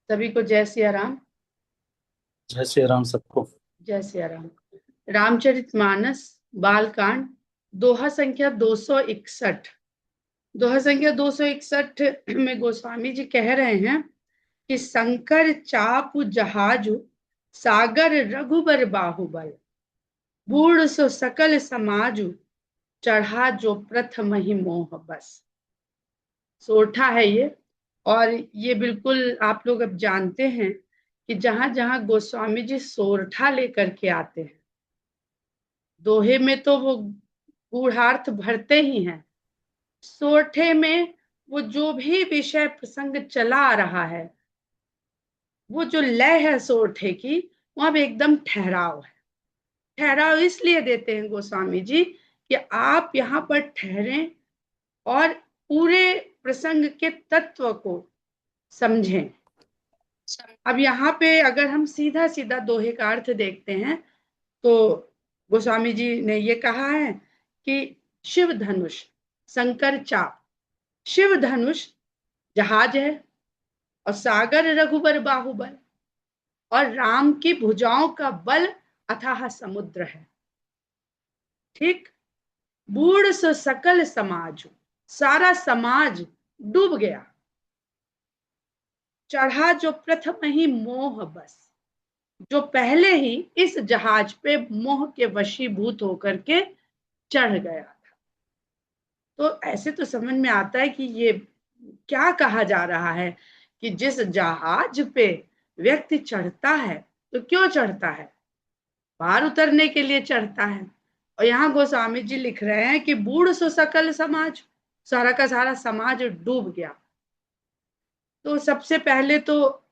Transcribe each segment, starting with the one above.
सभी को जय सिया राम। जय श्री राम सबको। जय सिया राम। रामचरितमानस बालकांड, दोहा संख्या 261। दोहा संख्या 261 में गोस्वामी जी कह रहे हैं कि शंकर चापु जहाजु, सागर रघुबर बाहुबल, बूढ़ सो सकल समाजु, चढ़ा जो प्रथम ही मोह बस। सोरठा है ये। और ये बिल्कुल आप लोग अब जानते हैं कि जहां जहां गोस्वामी जी सोरठा लेकर के आते हैं, दोहे में तो वो गूढ़ार्थ भरते ही हैं, सोरठे में वो जो भी विषय प्रसंग चला आ रहा है, वो जो लय है सोरठे की, वहां पे एकदम ठहराव है। ठहराव इसलिए देते हैं गोस्वामी जी कि आप यहाँ पर ठहरें और पूरे प्रसंग के तत्व को समझें। अब यहाँ पे अगर हम सीधा सीधा दोहे का अर्थ देखते हैं तो गोस्वामी जी ने ये कहा है कि शिव धनुष, शंकर चाप। शिव धनुष जहाज है और सागर रघुबर बाहुबल, और राम की भुजाओं का बल अथाह समुद्र है। ठीक। बूढ़ सो सकल समाज, सारा समाज डूब गया। चढ़ा जो प्रथम ही मोह बस, जो पहले ही इस जहाज पे मोह के वशीभूत होकर के चढ़ गया था। तो ऐसे तो समझ में आता है कि ये क्या कहा जा रहा है कि जिस जहाज पे व्यक्ति चढ़ता है तो क्यों चढ़ता है? पार उतरने के लिए चढ़ता है। और यहाँ गोस्वामी जी लिख रहे हैं कि बूढ़ सो सकल समाज, सारा का सारा समाज डूब गया। तो सबसे पहले तो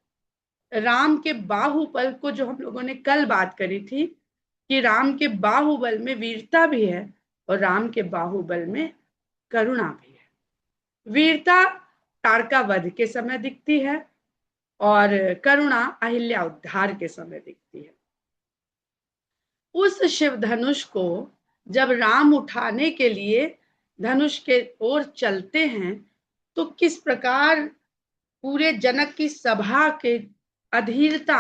राम के बाहुबल को, जो हम लोगों ने कल बात करी थी कि राम के बाहुबल में वीरता भी है और राम के बाहुबल में करुणा भी है। वीरता तारका वध के समय दिखती है और करुणा अहिल्या उद्धार के समय दिखती है। उस शिव धनुष को जब राम उठाने के लिए धनुष के ओर चलते हैं तो किस प्रकार पूरे जनक की सभा के अधीरता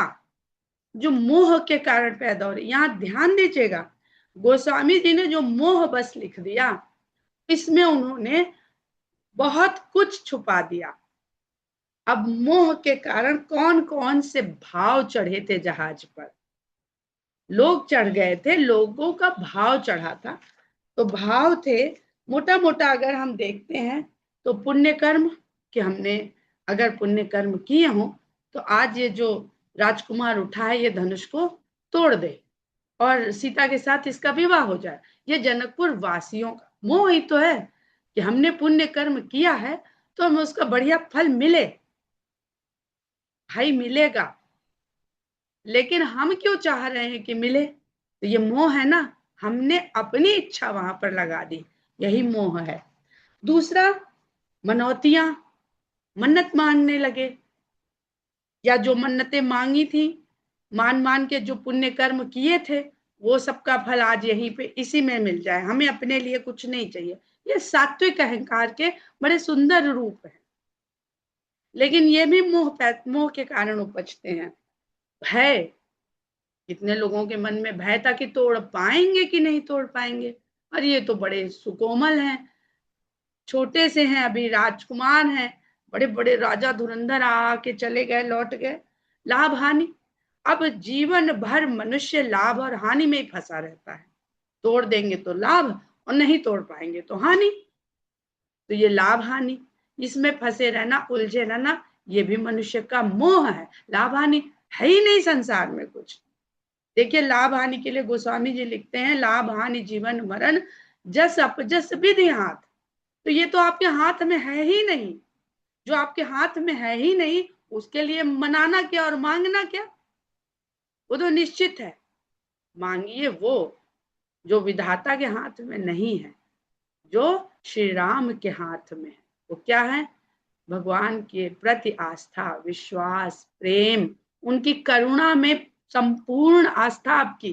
जो मोह के कारण पैदा हो रही। यहां ध्यान दीजिएगा, गोस्वामी जी ने जो मोह बस लिख दिया, इसमें उन्होंने बहुत कुछ छुपा दिया। अब मोह के कारण कौन कौन से भाव चढ़े थे जहाज पर, लोग चढ़ गए थे, लोगों का भाव चढ़ा था। तो भाव थे मोटा मोटा अगर हम देखते हैं तो पुण्य कर्म, कि हमने अगर पुण्य कर्म किए हो तो आज ये जो राजकुमार उठा है ये धनुष को तोड़ दे और सीता के साथ इसका विवाह हो जाए। ये जनकपुर वासियों का मोह ही तो है कि हमने पुण्य कर्म किया है तो हमें उसका बढ़िया फल मिले। भाई मिलेगा, लेकिन हम क्यों चाह रहे हैं कि मिले? तो ये मोह है ना, हमने अपनी इच्छा वहां पर लगा दी, यही मोह है। दूसरा, मनौतियां, मन्नत मानने लगे, या जो मन्नतें मांगी थी, मान मान के जो पुण्य कर्म किए थे, वो सबका फल आज यहीं पे इसी में मिल जाए, हमें अपने लिए कुछ नहीं चाहिए। ये सात्विक अहंकार के बड़े सुंदर रूप है, लेकिन ये भी मोह के कारण उपजते हैं। भय, कितने लोगों के मन में भय था कि तोड़ पाएंगे कि नहीं तोड़ पाएंगे। और ये तो बड़े सुकोमल हैं, छोटे से हैं, अभी राजकुमार हैं, बड़े बड़े राजा धुरंधर आके चले गए, लौट गए। लाभ हानि, अब जीवन भर मनुष्य लाभ और हानि में ही फंसा रहता है। तोड़ देंगे तो लाभ और नहीं तोड़ पाएंगे तो हानि। तो ये लाभ हानि, इसमें फंसे रहना, उलझे रहना, ये भी मनुष्य का मोह है। लाभ हानि है ही नहीं संसार में कुछ। देखिए, लाभ हानि के लिए गोस्वामी जी लिखते हैं, लाभ हानि जीवन मरण जस अपजस विधि हाथ। तो ये तो आपके हाथ में है ही नहीं। जो आपके हाथ में है ही नहीं, उसके लिए मनाना क्या और मांगना क्या? वो तो निश्चित है। मांगिए वो जो विधाता के हाथ में नहीं है, जो श्री राम के हाथ में है। वो क्या है? भगवान के प्रति आस्था, विश्वास, प्रेम, उनकी करुणा में संपूर्ण आस्था आपकी,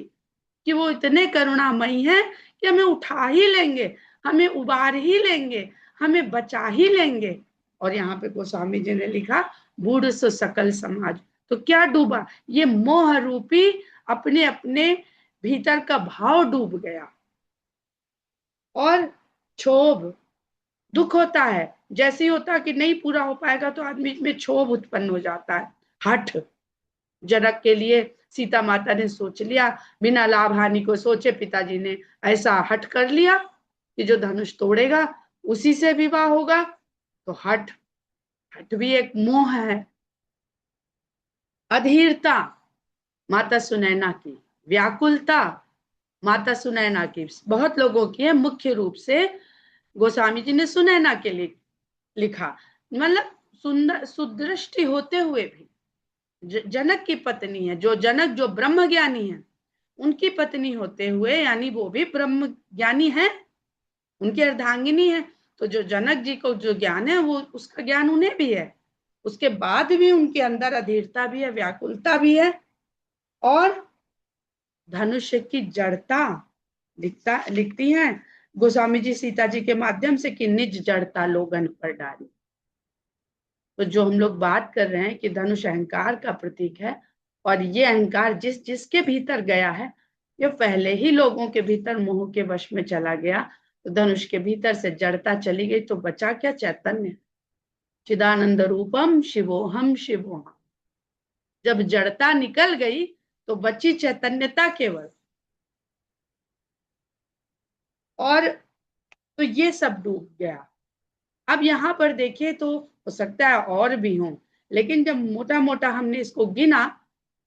कि वो इतने करुणामयी हैं कि हमें उठा ही लेंगे, हमें उबार ही लेंगे, हमें बचा ही लेंगे और यहाँ पे गोस्वामी जी ने लिखा बूढ़ सो सकल समाज। तो क्या डूबा? ये मोह रूपी अपने अपने भीतर का भाव डूब गया। और क्षोभ, दुख होता है, जैसे ही होता कि नहीं पूरा हो पाएगा तो आदमी में क्षोभ उत्पन्न हो जाता है, हठ। जनक के लिए सीता माता ने सोच लिया, बिना लाभ हानि को सोचे पिताजी ने ऐसा हठ कर लिया कि जो धनुष तोड़ेगा उसी से विवाह होगा। तो हठ, हठ भी एक मोह है। अधीरता माता सुनैना की, व्याकुलता माता सुनैना की, बहुत लोगों की है, मुख्य रूप से गोस्वामी जी ने सुनैना के लिए लिखा। मतलब सुंदर सुदृष्टि होते हुए भी जनक की पत्नी है, जो जनक जो ब्रह्म ज्ञानी है उनकी पत्नी होते हुए, यानी वो भी ब्रह्म ज्ञानी है, उनकी अर्धांगिनी है। तो जो जनक जी को जो ज्ञान है वो उसका ज्ञान उन्हें भी है, उसके बाद भी उनके अंदर अधीरता भी है, व्याकुलता भी है। और धनुष की जड़ता लिखती हैं गोस्वामी जी सीता जी के माध्यम से कि निज जड़ता लोगन पर डाली। तो जो हम लोग बात कर रहे हैं कि धनुष अहंकार का प्रतीक है, और ये अहंकार जिस जिसके भीतर गया है, ये पहले ही लोगों के भीतर मोह के वश में चला गया। तो धनुष के भीतर से जड़ता चली गई तो बचा क्या? चैतन्य। चिदानंद रूपम शिवोहम शिवोहम। जब जड़ता निकल गई तो बची चैतन्यता केवल। और तो ये सब डूब गया। अब यहाँ पर देखिए तो हो सकता है और भी हों, लेकिन जब मोटा मोटा हमने इसको गिना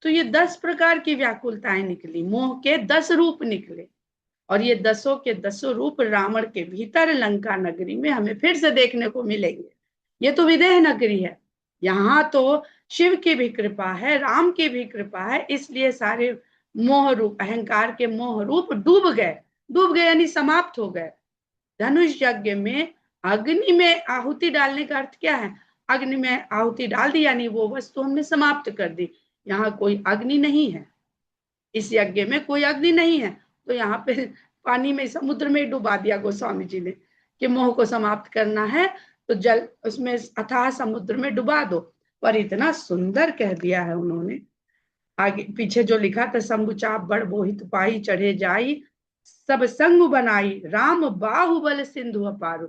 तो ये 10 प्रकार की व्याकुलताएं निकली, मोह के 10 रूप निकले। और ये 10 के 10 रूप रावण के भीतर लंका नगरी में हमें फिर से देखने को मिलेंगे। ये तो विदेह नगरी है, यहाँ तो शिव की भी कृपा है, राम की भी कृपा है, इसलिए सारे मोह रूप, अहंकार के मोह रूप डूब गए। डूब गए यानी समाप्त हो गए। धनुष यज्ञ में अग्नि में आहुति डालने का अर्थ क्या है? अग्नि में आहुति डाल दी यानी वो वस्तु हमने समाप्त कर दी। यहाँ कोई अग्नि नहीं है, इस यज्ञ में कोई अग्नि नहीं है, तो यहाँ पे पानी में, समुद्र में डुबा दिया गोस्वामी जी ने कि मोह को समाप्त करना है तो जल उसमें अथाह समुद्र में डुबा दो। पर इतना सुंदर कह दिया है उन्होंने, आगे पीछे जो लिखा था, शंभु चाप बड़ बोहित पाई चढ़े जाई, सब संग बनाई राम बाहुबल सिंधु अपार।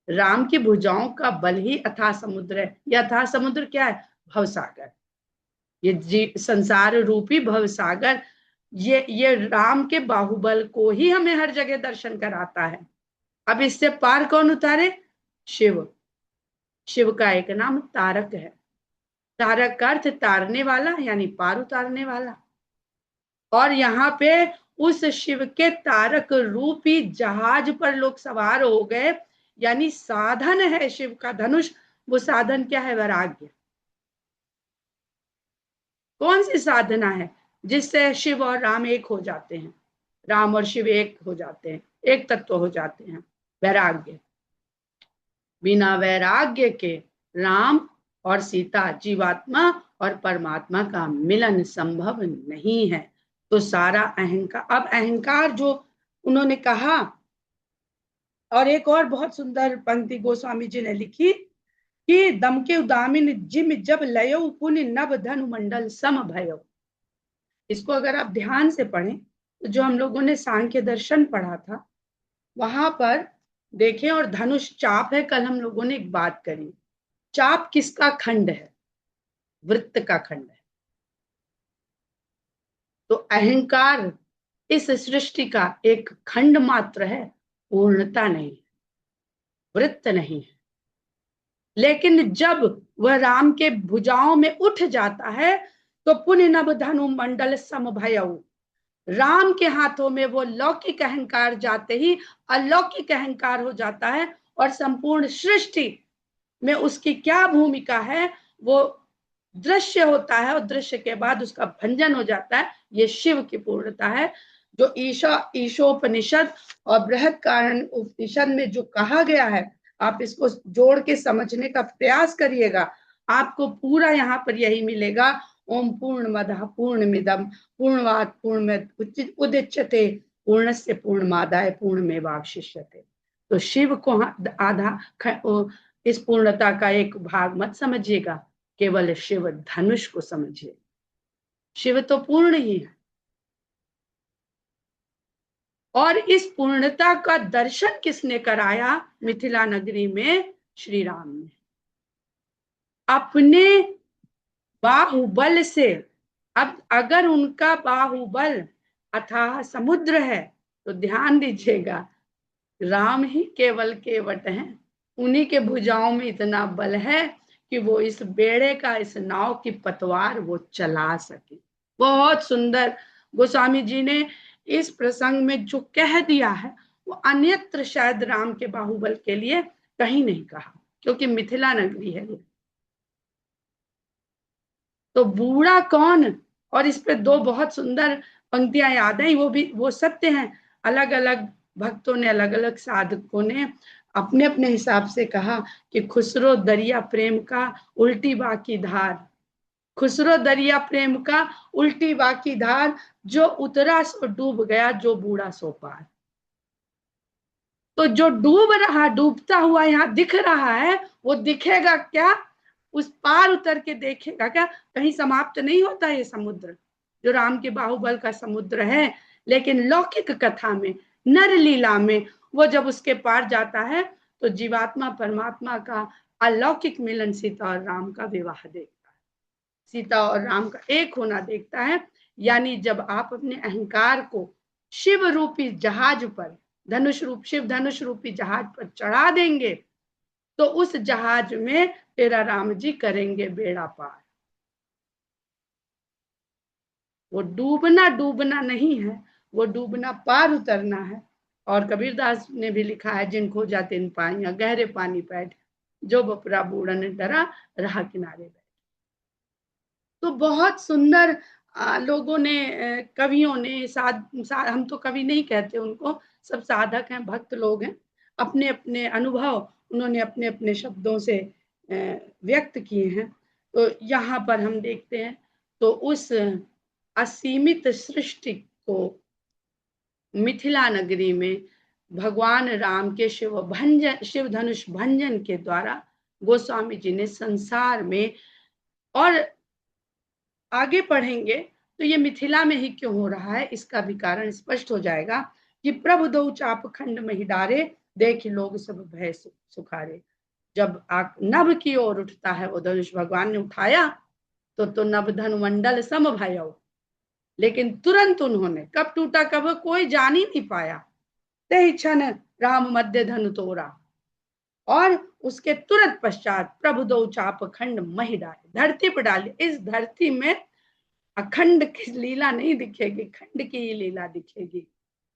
राम की भुजाओं का बल ही अथाह समुद्र है। यह अथाह समुद्र क्या है? भवसागर। ये संसार रूपी भवसागर, ये राम के बाहुबल को ही हमें हर जगह दर्शन कराता है। अब इससे पार कौन उतारे? शिव। शिव का एक नाम तारक है। तारक का अर्थ तारने वाला, यानी पार उतारने वाला। और यहाँ पे उस शिव के तारक रूपी जहाज पर लोग सवार हो गए, यानी साधन है शिव का धनुष। वो साधन क्या है? वैराग्य। कौन सी साधना है जिससे शिव और राम एक हो जाते हैं? राम और शिव एक हो जाते हैं, एक तत्व हो जाते हैं। वैराग्य। बिना वैराग्य के राम और सीता, जीवात्मा और परमात्मा का मिलन संभव नहीं है। तो सारा अहंकार, अब अहंकार जो उन्होंने कहा, और एक और बहुत सुंदर पंक्ति गोस्वामी जी ने लिखी कि दम के उदामिन जिम जब लयो पुण्य नभ धनु मंडल सम भयो। इसको अगर आप ध्यान से पढ़ें तो जो हम लोगों ने सांख्य दर्शन पढ़ा था वहां पर देखें, और धनुष चाप है। कल हम लोगों ने एक बात करी, चाप किसका खंड है? वृत्त का खंड है। तो अहंकार इस सृष्टि का एक खंड मात्र है, पूर्णता नहीं, वृत्त नहीं है। लेकिन जब वह राम के भुजाओं में उठ जाता है तो पुण्य नभ धनु मंडल सम भयऊ। राम के हाथों में वो लौकिक अहंकार जाते ही अलौकिक अहंकार हो जाता है, और संपूर्ण सृष्टि में उसकी क्या भूमिका है वो दृश्य होता है, और दृश्य के बाद उसका भंजन हो जाता है। ये शिव की पूर्णता है, जो ईशोपनिषद और बृहद कारण उपनिषद में जो कहा गया है, आप इसको जोड़ के समझने का प्रयास करिएगा, आपको पूरा यहाँ पर यही मिलेगा। ओम पूर्णमदः पूर्णमिदं पूर्णमादाय पूर्णमेवावशिष्यते उदच्यते पूर्णस्य पूर्णमादाय पूर्णमेवावशिष्यते। तो शिव को आधा इस पूर्णता का एक भाग मत समझिएगा, केवल शिव धनुष को समझिए। शिव तो पूर्ण ही है, और इस पूर्णता का दर्शन किसने कराया मिथिला नगरी में? श्री राम ने अपने बाहुबल से। अब अगर उनका बाहुबल अथाह समुद्र है तो ध्यान दीजिएगा, राम ही केवल केवट हैं, उन्हीं के भुजाओं में इतना बल है कि वो इस बेड़े का, इस नाव की पतवार वो चला सके। बहुत सुंदर गोस्वामी जी ने इस प्रसंग में जो कह दिया है वो अन्यत्र शायद राम के बाहुबल के लिए कहीं नहीं कहा, क्योंकि मिथिला नगरी है ये। तो बूढ़ा कौन, और इस पे दो बहुत सुंदर पंक्तियां याद हैं, वो भी वो सत्य हैं। अलग अलग भक्तों ने, अलग अलग साधकों ने अपने अपने हिसाब से कहा कि खुसरो दरिया प्रेम का उल्टी बाकी धार, खुसरो दरिया प्रेम का उल्टी बाकी धार, जो उतरा सो डूब गया, जो बूढ़ा सो पार। तो जो डूब रहा, डूबता हुआ यहाँ दिख रहा है, वो दिखेगा क्या? उस पार उतर के देखेगा क्या? कहीं समाप्त नहीं होता ये समुद्र, जो राम के बाहुबल का समुद्र है। लेकिन लौकिक कथा में, नर लीला में, वो जब उसके पार जाता है तो जीवात्मा परमात्मा का अलौकिक मिलन सीता और राम का विवाह देखता है, सीता और राम का एक होना देखता है। यानी जब आप अपने अहंकार को शिव रूपी जहाज पर, धनुष रूप, शिव धनुष रूपी जहाज पर चढ़ा देंगे, तो उस जहाज में तेरा राम जी करेंगे बेड़ा पार। वो डूबना डूबना नहीं है, वो डूबना पार उतरना है। और कबीरदास ने भी लिखा है, जिनको जाते इन पाइया गहरे पानी बैठ, जो बपरा बूढ़न डरा रहा किनारे बैठ। तो बहुत सुंदर लोगों ने, कवियों ने, हम तो कवि नहीं कहते उनको, सब साधक हैं, भक्त लोग हैं, अपने अपने अनुभव उन्होंने अपने अपने शब्दों से व्यक्त किए हैं। तो यहाँ पर हम देखते हैं, तो उस असीमित सृष्टि को मिथिला नगरी में भगवान राम के शिव भंजन, शिव धनुष भंजन के द्वारा गोस्वामी जी ने संसार में, और आगे पढ़ेंगे तो ये मिथिला में ही क्यों हो रहा है, इसका भी कारण स्पष्ट हो जाएगा कि प्रभु दो चाप खंड में ही डारे, देख लोग सब भय सुखारे। जब नभ की ओर उठता है वो धनुष, भगवान ने उठाया तो नभ धनु मंडल सम भयो, लेकिन तुरंत उन्होंने, कब टूटा कब कोई जान ही नहीं पाया, ते क्षण राम मध्य धनु तोड़ा, और उसके तुरंत पश्चात प्रभु दो चाप खंड मही डाले, धरती पर डाले। इस धरती में अखंड की लीला नहीं दिखेगी, खंड की ही लीला दिखेगी,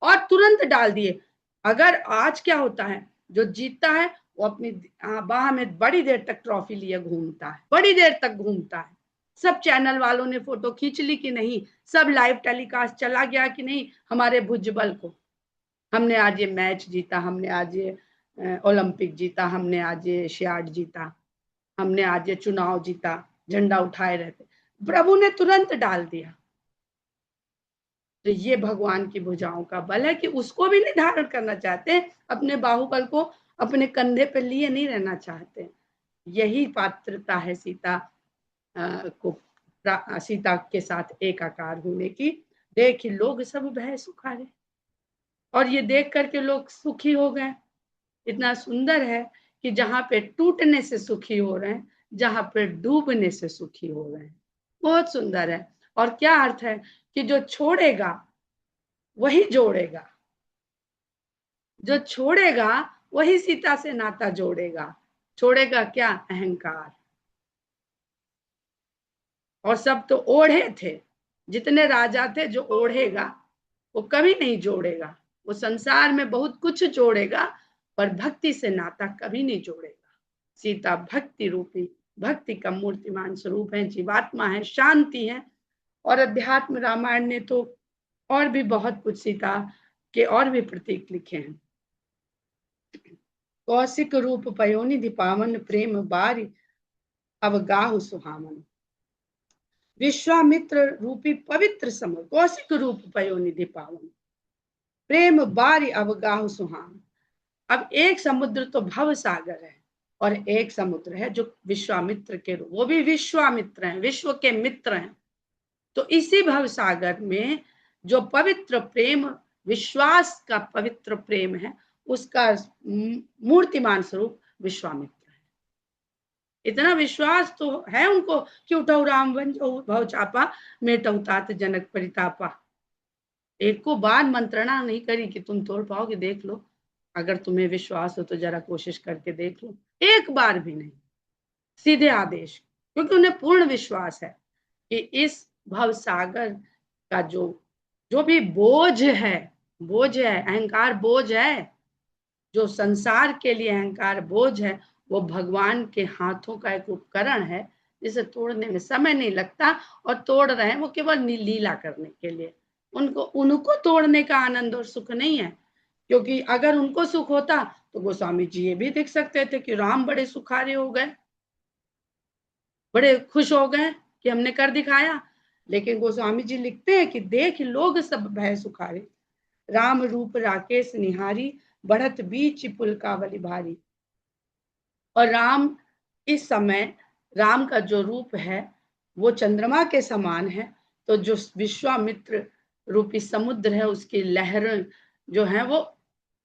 और तुरंत डाल दिए। अगर आज क्या होता है, जो जीतता है वो अपनी बाह में बड़ी देर तक ट्रॉफी लिए घूमता है, बड़ी देर तक घूमता है। सब चैनल वालों ने फोटो खींच ली कि नहीं, सब लाइव टेलीकास्ट चला गया कि नहीं, हमारे भुजबल को, हमने आज ये मैच जीता, हमने आज ये ओलंपिक जीता, हमने आज ये एशियाड जीता, हमने आज ये चुनाव जीता, झंडा उठाए रहते। प्रभु ने तुरंत डाल दिया। तो ये भगवान की भुजाओं का बल है कि उसको भी नहीं धारण करना चाहते, अपने बाहुबल को अपने कंधे पे लिए नहीं रहना चाहते। यही पात्रता है सीता को, सीता के साथ एकाकार होने की। देख लोग सब भय सुखारे, और ये देख करके लोग सुखी हो गए। इतना सुंदर है कि जहां पे टूटने से सुखी हो रहे हैं, जहां पे डूबने से सुखी हो रहे हैं। बहुत सुंदर है। और क्या अर्थ है कि जो छोड़ेगा वही जोड़ेगा, जो छोड़ेगा वही सीता से नाता जोड़ेगा। छोड़ेगा क्या? अहंकार। और सब तो ओढ़े थे, जितने राजा थे, जो ओढ़ेगा वो कभी नहीं जोड़ेगा। वो संसार में बहुत कुछ जोड़ेगा पर भक्ति से नाता कभी नहीं जोड़ेगा। सीता भक्ति रूपी, भक्ति का मूर्तिमान स्वरूप है, जीवात्मा है, शांति है। और अध्यात्म रामायण ने तो और भी बहुत कुछ सीता के और भी प्रतीक लिखे हैं। कौशिक रूप पयोनिधि पावन, प्रेम बारी अवगाहु सुहावन। विश्वामित्र रूपी पवित्र सम, कौशिक रूप पयोनिधि पावन, प्रेम बारी अवगाहु सुहावन। अब एक समुद्र तो भव सागर है, और एक समुद्र है जो विश्वामित्र के रूप, वो भी विश्वामित्र हैं, विश्व के मित्र हैं। तो इसी भव सागर में जो पवित्र प्रेम, विश्वास का पवित्र प्रेम है, उसका मूर्तिमान स्वरूप विश्वामित्र है। इतना विश्वास तो है उनको कि उठौ राम बन जाऊ भव चापा, मेटौ तात जनक परितापा। एक को बार मंत्रणा नहीं करी कि तुम तोड़ पाओगे, देख लो, अगर तुम्हें विश्वास हो तो जरा कोशिश करके देख लो, एक बार भी नहीं, सीधे आदेश, क्योंकि उन्हें पूर्ण विश्वास है कि इस भव सागर का जो भी बोझ है, बोझ है, अहंकार बोझ है, जो संसार के लिए अहंकार बोझ है, वो भगवान के हाथों का एक उपकरण है जिसे तोड़ने में समय नहीं लगता, और तोड़ रहे हैं वो केवल लीला करने के लिए। उनको तोड़ने का आनंद और सुख नहीं है, क्योंकि अगर उनको सुख होता तो गोस्वामी जी ये भी देख सकते थे कि राम बड़े सुखारे हो गए, बड़े खुश हो गए कि हमने कर दिखाया। लेकिन गोस्वामी जी लिखते हैं कि देख लोग सब भय सुखारे, राम रूप राकेश निहारी, बढ़त बीच पुलकावली भारी। और राम इस समय, राम का जो रूप है वो चंद्रमा के समान है, तो जो विश्वामित्र रूपी समुद्र है उसकी लहरें जो है वो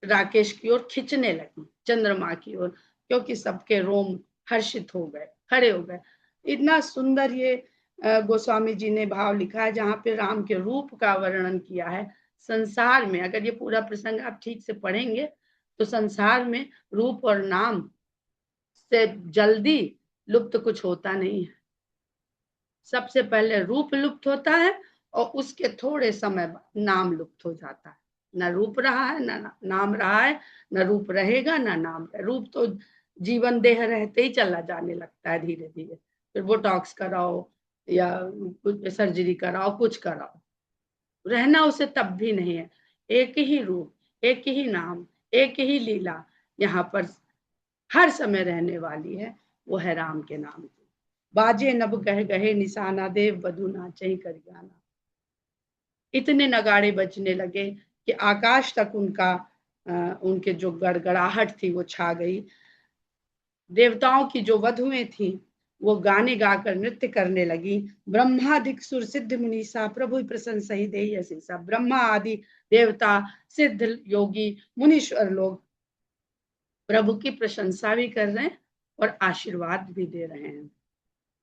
राकेश की ओर खींचने लगी, चंद्रमा की ओर, क्योंकि सबके रोम हर्षित हो गए, खड़े हो गए। इतना सुंदर ये गोस्वामी जी ने भाव लिखा है, जहाँ पे राम के रूप का वर्णन किया है। संसार में अगर ये पूरा प्रसंग आप ठीक से पढ़ेंगे तो संसार में रूप और नाम से जल्दी लुप्त कुछ होता नहीं है। सबसे पहले रूप लुप्त होता है और उसके थोड़े समय बाद नाम लुप्त हो जाता है। न रूप रहा है, न नाम रहा है, न रूप रहेगा, न नाम। रूप तो जीवन देह रहते ही चला जाने लगता है धीरे धीरे, फिर बोटॉक्स कराओ या कुछ सर्जरी कराओ, कुछ कराओ, रहना उसे तब भी नहीं है। एक ही रूप, एक ही नाम, एक ही लीला यहाँ पर हर समय रहने वाली है, वो है राम के नाम की। बाजे नभ कह गहे निशाना, देव बधु नाचहि कर गाना। इतने नगाड़े बजने लगे कि आकाश तक उनके जो गड़गड़ाहट थी वो छा गई। देवताओं की जो वधुएं थी वो गाने गाकर नृत्य करने लगी। ब्रह्मादिक सुर सिद्ध मुनीसा, प्रभु प्रशंसा ही देहि असीसा। ब्रह्मा आदि देवता, सिद्ध योगी, मुनीश्वर लोग प्रभु की प्रशंसा भी कर रहे हैं और आशीर्वाद भी दे रहे हैं।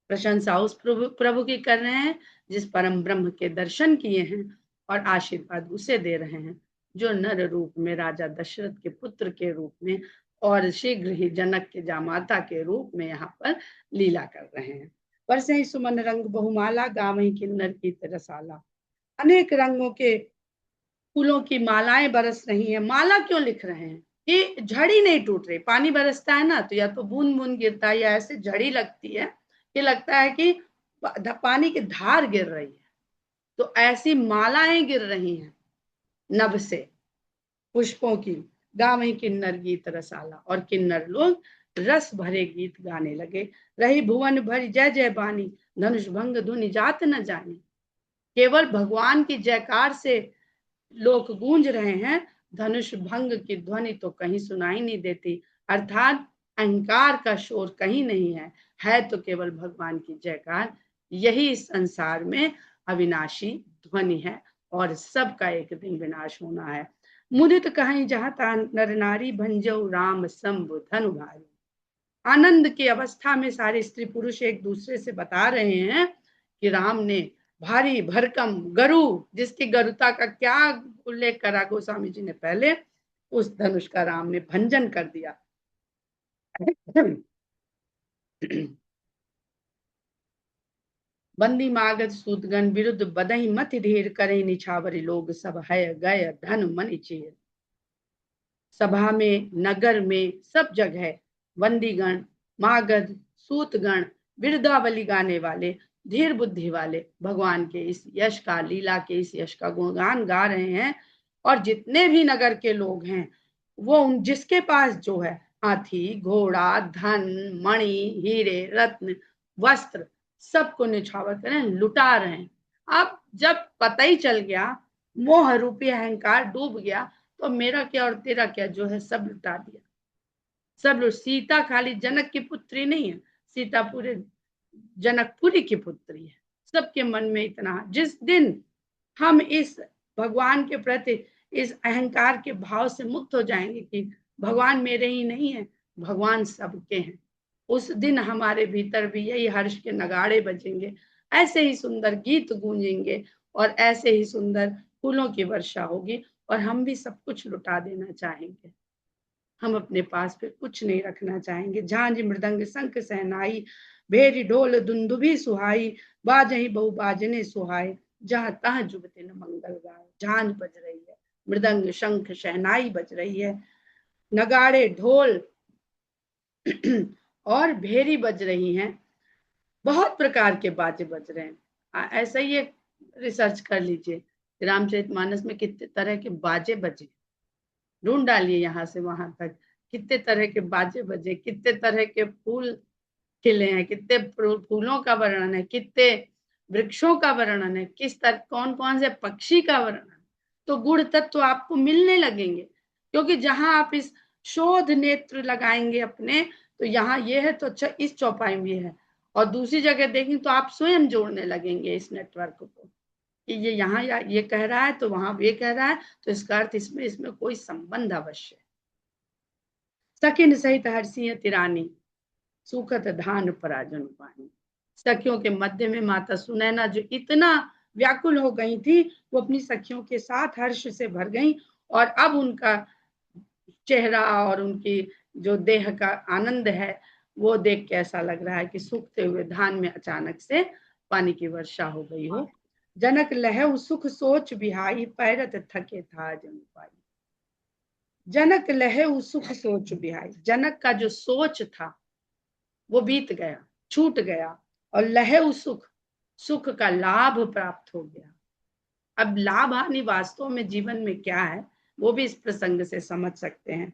प्रशंसा उस प्रभु की कर रहे हैं जिस परम ब्रह्म के दर्शन किए हैं, और आशीर्वाद उसे दे रहे हैं जो नर रूप में राजा दशरथ के पुत्र के रूप में और शीघ्र ही जनक के जामाता के रूप में यहाँ पर लीला कर रहे हैं। वर्षे ही सुमन रंग बहुमाला, गावही किन्नर की रसाला। अनेक रंगों के फूलों की मालाएं बरस रही हैं। माला क्यों लिख रहे हैं कि झड़ी नहीं टूट रही। पानी बरसता है ना, तो या तो बूंद बूंद गिरता है या ऐसे झड़ी लगती है कि लगता है कि पानी की धार गिर रही है, तो ऐसी मालाएं गिर रही हैं नभ से पुष्पों की। गावही किन्नर गीत रसाला, और किन्नर लोग रस भरे गीत गाने लगे। रही भुवन भरी जय जय बानी, धनुष भंग धुनि जात न जानी। केवल भगवान की जयकार से लोग गूंज रहे हैं, धनुष भंग की ध्वनि तो कहीं सुनाई नहीं देती, अर्थात अहंकार का शोर कहीं नहीं है तो केवल भगवान की जयकार। यही इस संसार में अविनाशी ध्वनि है और सबका एक दिन विनाश होना है। मुदित कहीं जहाँ नर नारी, भंजऊ राम शंभु धनु भारी। आनंद की अवस्था में सारे स्त्री पुरुष एक दूसरे से बता रहे हैं कि राम ने भारी भरकम गरु, जिसकी गरुता का क्या उल्लेख करा गोस्वामी जी ने पहले, उस धनुष का राम ने भंजन कर दिया। बंदी मागध सूतगण विरुद्ध बदही मत ढेर, करे निछावरी लोग सब है गय धन मन चेर। सभा में, नगर में, सब जगह बंदीगण, मागध, सूतगण, बिरदावली गाने वाले, धीर बुद्धि वाले भगवान के इस यश का, लीला के इस यश का गुणगान गा रहे हैं। और जितने भी नगर के लोग हैं वो जिसके पास जो है हाथी, घोड़ा, धन, मणि, हीरे, रत्न, वस्त्र, सबको निछावर करें, लुटा रहे हैं। अब जब पता ही चल गया, मोह रूपी अहंकार डूब गया, तो मेरा क्या और तेरा क्या जो है सब लुटा दिया, सब लोग, सीता खाली जनक की पुत्री नहीं है, सीता पूरे जनकपुरी की पुत्री है। सबके मन में इतना, जिस दिन हम इस भगवान के प्रति इस अहंकार के भाव से मुक्त हो जाएंगे कि भगवान मेरे ही नहीं है, भगवान सबके हैं, उस दिन हमारे भीतर भी यही हर्ष के नगाड़े बजेंगे, ऐसे ही सुंदर गीत गूंजेंगे और ऐसे ही सुंदर फूलों की वर्षा होगी और हम भी सब कुछ लुटा देना चाहेंगे। हम अपने पास फिर कुछ नहीं रखना चाहेंगे। झांझ मृदंग शंख सहनाई, भेरी ढोल दुंदुभी सुहाई, बाजही बहु बाजने सुहाए, जहां तहां जुबते न मंगल गाए। झांझ बज रही है, मृदंग शंख शहनाई बज रही है, नगाड़े ढोल और भेरी बज रही हैं, बहुत प्रकार के बाजे बज रहे हैं। ऐसा ही एक रिसर्च कर लीजिए, रामचरितमानस में कितने तरह के बाजे बजे, ढूंढ डालिए यहाँ से वहां तक, कितने तरह के बाजे बजे, कितने तरह के फूल खिले हैं, कितने फूलों का वर्णन है, कितने वृक्षों का वर्णन है, किस तरह कौन कौन से पक्षी का वर्णन। तो गुण तत्व तो आपको मिलने लगेंगे, क्योंकि जहां आप इस शोध नेत्र लगाएंगे अपने, तो यहाँ ये है तो अच्छा, इस चौपाई में ये है, और दूसरी जगह देखेंगे तो आप स्वयं जोड़ने लगेंगे इस नेटवर्क को कि ये यहाँ या ये कह रहा है तो वहां ये कह रहा है, तो इसका अर्थ इसमें इसमें कोई संबंध अवश्य है। सखिन सहित हर्षिय तिरानी, सुखत धान पराजन पानी। सखियों के मध्य में माता सुनैना जो इतना व्याकुल हो गई थी, वो अपनी सखियों के साथ हर्ष से भर गई, और अब उनका चेहरा और उनकी जो देह का आनंद है वो देख के ऐसा लग रहा है कि सूखते हुए धान में अचानक से पानी की वर्षा हो गई हो। जनक लहु सुख सोच बिहाई, पैरत थके था जन पाई। जनक लहु सुख सोच बिहाई, जनक का जो सोच था वो बीत गया, छूट गया, और लहु सुख, सुख का लाभ प्राप्त हो गया। अब लाभ हानि वास्तव में जीवन में क्या है वो भी इस प्रसंग से समझ सकते हैं।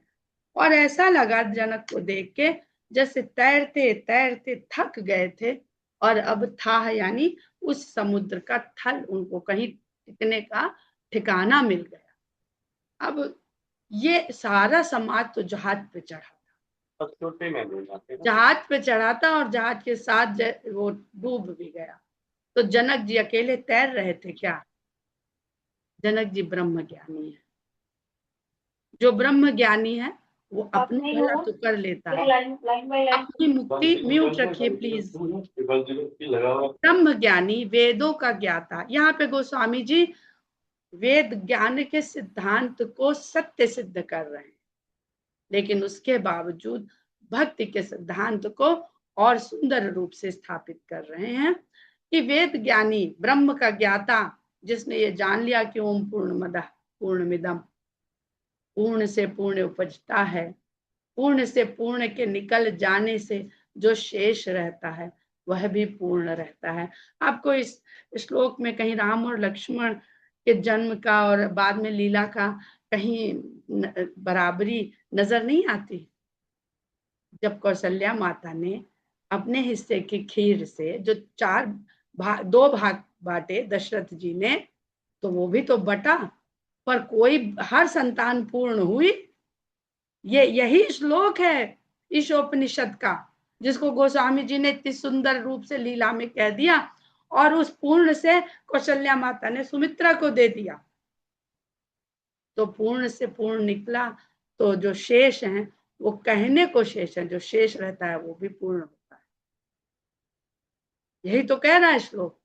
और ऐसा लगा जनक को देख के जैसे तैरते तैरते थक गए थे, और अब था यानी उस समुद्र का थल उनको कहीं टिकने का ठिकाना मिल गया। अब ये सारा समाज तो जहाज पे चढ़ा, जहाज पे चढ़ा था और जहाज के साथ वो डूब भी गया। तो जनक जी अकेले तैर रहे थे क्या? जनक जी ब्रह्म ज्ञानी है। जो ब्रह्म ज्ञानी है वो अपना भला तो कर लेता है, अपनी मुक्ति, म्यूट रखिए प्लीज। ब्रह्म ज्ञानी वेदों का ज्ञाता, यहाँ पे गोस्वामी जी वेद ज्ञान के सिद्धांत को सत्य सिद्ध कर रहे हैं, लेकिन उसके बावजूद भक्ति के सिद्धांत को और सुंदर रूप से स्थापित कर रहे हैं कि वेद ज्ञानी ब्रह्म का ज्ञाता, जिसने ये जान लिया कि ओम पूर्णमदः पूर्णमिदम्, पूर्ण से पूर्ण उपजता है, पूर्ण से पूर्ण के निकल जाने से जो शेष रहता है वह भी पूर्ण रहता है। आपको इस श्लोक में कहीं राम और लक्ष्मण के जन्म का और बाद में लीला का कहीं बराबरी नजर नहीं आती? जब कौशल्या माता ने अपने हिस्से की खीर से जो दो भाग बांटे दशरथ जी ने, तो वो भी तो बटा, पर कोई हर संतान पूर्ण हुई। ये यही श्लोक है इस उपनिषद का, जिसको गोस्वामी जी ने इतनी सुंदर रूप से लीला में कह दिया, और उस पूर्ण से कौशल्या माता ने सुमित्रा को दे दिया, तो पूर्ण से पूर्ण निकला। तो जो शेष है वो कहने को शेष है, जो शेष रहता है वो भी पूर्ण होता है। यही तो कह रहा है श्लोक।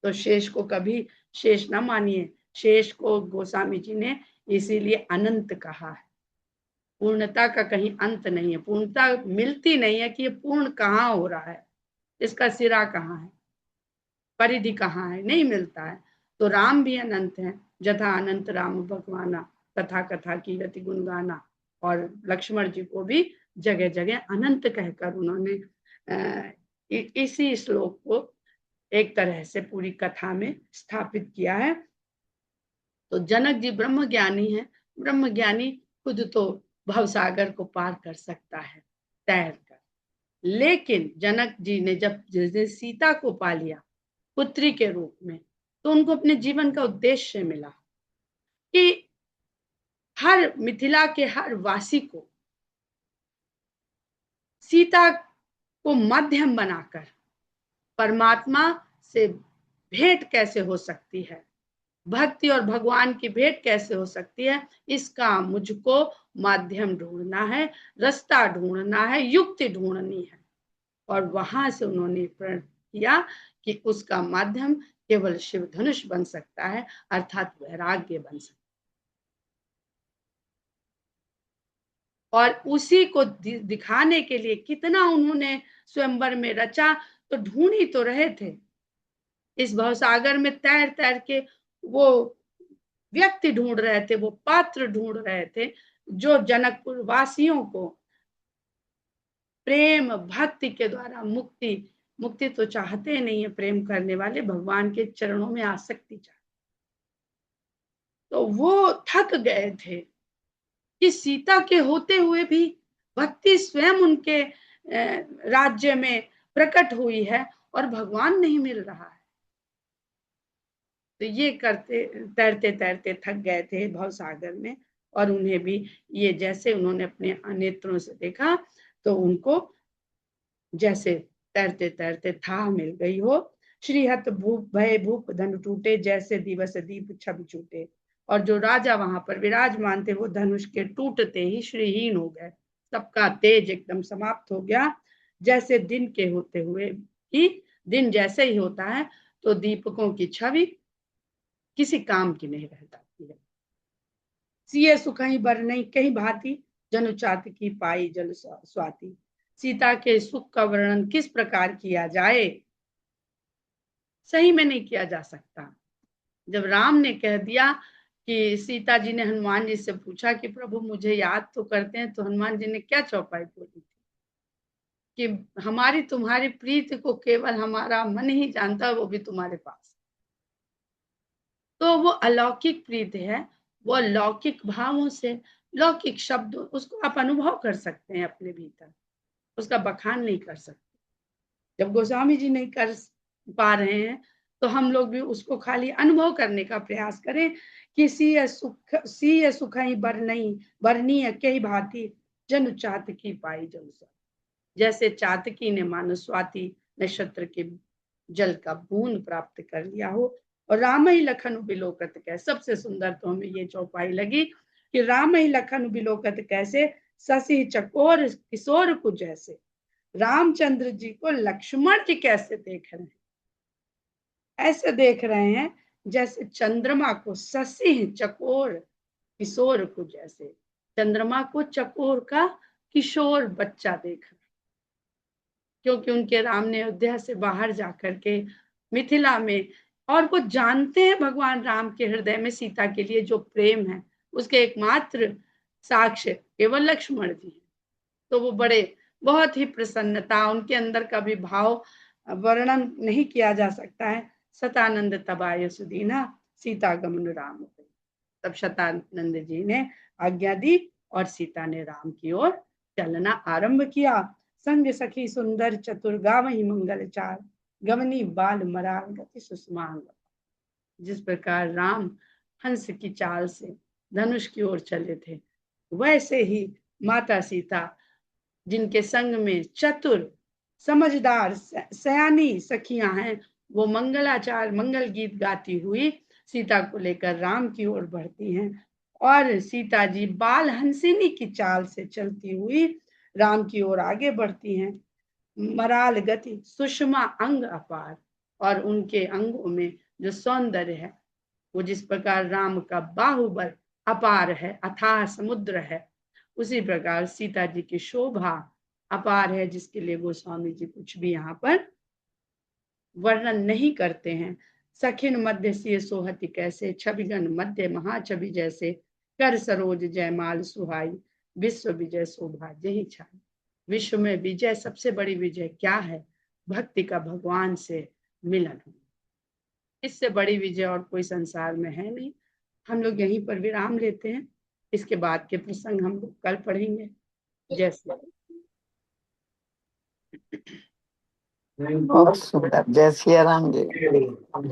तो शेष को कभी शेष ना मानिए, शेष को गोस्वामी जी ने इसीलिए अनंत कहा है। पूर्णता का कहीं अंत नहीं है, पूर्णता मिलती नहीं है कि ये पूर्ण कहाँ हो रहा है, इसका सिरा कहाँ है, परिधि कहाँ है, नहीं मिलता है। तो राम भी अनंत है, जथा अनंत राम भगवाना, कथा कथा कीरति गुण गाना। और लक्ष्मण जी को भी जगह जगह अनंत कहकर उन्होंने इसी श्लोक को एक तरह से पूरी कथा में स्थापित किया है। तो जनक जी ब्रह्म ज्ञानी है, ब्रह्म ज्ञानी खुद तो भवसागर को पार कर सकता है तैर कर, लेकिन जनक जी ने जब जिस दिन सीता को पा लिया पुत्री के रूप में, तो उनको अपने जीवन का उद्देश्य मिला कि हर मिथिला के हर वासी को सीता को माध्यम बनाकर परमात्मा से भेंट कैसे हो सकती है, भक्ति और भगवान की भेंट कैसे हो सकती है, इसका मुझको माध्यम ढूंढना है, रास्ता ढूंढना है, युक्ति ढूंढनी है। और वहां से उन्होंने प्रण किया कि उसका माध्यम केवल शिव धनुष बन सकता है, अर्थात वैराग्य बन सकता है। और उसी को दिखाने के लिए कितना उन्होंने स्वयंवर में रचा, तो ढूंढ ही तो रहे थे। इस भवसागर में तैर तैर के वो व्यक्ति ढूंढ रहे थे, वो पात्र ढूंढ रहे थे जो जनकपुर वासियों को प्रेम भक्ति के द्वारा मुक्ति तो चाहते नहीं है, प्रेम करने वाले भगवान के चरणों में आसक्ति चाहते। तो वो थक गए थे कि सीता के होते हुए भी भक्ति स्वयं उनके राज्य में प्रकट हुई है और भगवान नहीं मिल रहा है। तो ये करते तैरते तैरते थक गए थे भवसागर में, और उन्हें भी ये जैसे उन्होंने अपने नेत्रों से देखा तो उनको जैसे तैरते तैरते था मिल गई हो। श्रीहत भूप भय भूप धनु टूटे, जैसे दिवस दीप छवि छूटे। और जो राजा वहां पर विराजमान थे वो धनुष के टूटते ही श्रीहीन हो गए, सबका तेज एकदम समाप्त हो गया। जैसे दिन के होते हुए ही, दिन जैसे ही होता है तो दीपकों की छवि किसी काम की नहीं रह जाती है। सिए सुखई बरनई कहीं भांति, जनु चात की पाई जल स्वाति। सीता के सुख का वर्णन किस प्रकार किया जाए, सही में नहीं किया जा सकता। जब राम ने कह दिया कि सीता जी ने हनुमान जी से पूछा कि प्रभु मुझे याद तो करते हैं, तो हनुमान जी ने क्या चौपाई बोली थी कि हमारी तुम्हारी प्रीति को केवल हमारा मन ही जानता है, वो भी तुम्हारे पास। तो वो अलौकिक प्रीति है, वो लौकिक भावों से, लौकिक शब्द उसको आप अनुभव कर सकते हैं अपने भीतर, उसका बखान नहीं कर सकते। जब गोस्वामी जी नहीं कर पा रहे हैं तो हम लोग भी उसको खाली अनुभव करने का प्रयास करें कि सीय सुख ही बरनीय कई भांति, जन चातकी पाई जल सा। जैसे चातकी ने मानो स्वाति नक्षत्र के जल का बूंद प्राप्त कर लिया हो। और राम ही लखन बिलोकत कैसे, सबसे सुंदर तो हमें ये चौपाई लगी कि राम ही लखन बिलोकत कैसे, शशि चकोर किशोर को जैसे। रामचंद्र जी को लक्ष्मण जी कैसे देख रहे हैं, ऐसे देख रहे हैं जैसे चंद्रमा को शशि चकोर किशोर को जैसे, चंद्रमा को चकोर का किशोर बच्चा देख रहे, क्योंकि उनके राम ने अयोध्या से बाहर जाकर के मिथिला में, और वो जानते हैं भगवान राम के हृदय में सीता के लिए जो प्रेम है उसके एकमात्र साक्ष्य केवल लक्ष्मण जी है। तो वो बड़े बहुत ही प्रसन्नता, उनके अंदर का भी भाव वर्णन नहीं किया जा सकता है। शतानंद तब आय सुदीना, सीता गमन राम। तब शतानंद जी ने आज्ञा दी और सीता ने राम की ओर चलना आरंभ किया। संग सखी सुंदर चतुर गावही मंगल चार, गमनी बाल मराल गति सुषमांग। जिस प्रकार राम हंस की चाल से धनुष की ओर चले थे, वैसे ही माता सीता जिनके संग में चतुर समझदार सयानी सखियां हैं, वो मंगलाचार मंगल गीत गाती हुई सीता को लेकर राम की ओर बढ़ती हैं। और सीता जी बाल हंसिनी की चाल से चलती हुई राम की ओर आगे बढ़ती हैं। मराल गति सुषमा अंग अपार, और उनके अंगों में जो सौंदर्य है, वो जिस प्रकार राम का बाहुबल अपार है, अथाह समुद्र है, उसी प्रकार सीता जी की शोभा अपार है, जिसके लिए गोस्वामी जी कुछ भी यहाँ पर वर्णन नहीं करते हैं। सखिन मध्य सिय सोहति कैसे, छविगन मध्य महाछवि जैसे, कर सरोज जयमाल सुहाई, विश्व विजय शोभा जही छाई। विश्व में विजय, सबसे बड़ी विजय क्या है, भक्ति का भगवान से मिलन हो। इससे बड़ी विजय और कोई संसार में है नहीं। हम लोग यहीं पर विराम लेते हैं, इसके बाद के प्रसंग हम लोग कल पढ़ेंगे। जैसे बहुत सुंदर, जय सिया राम जी।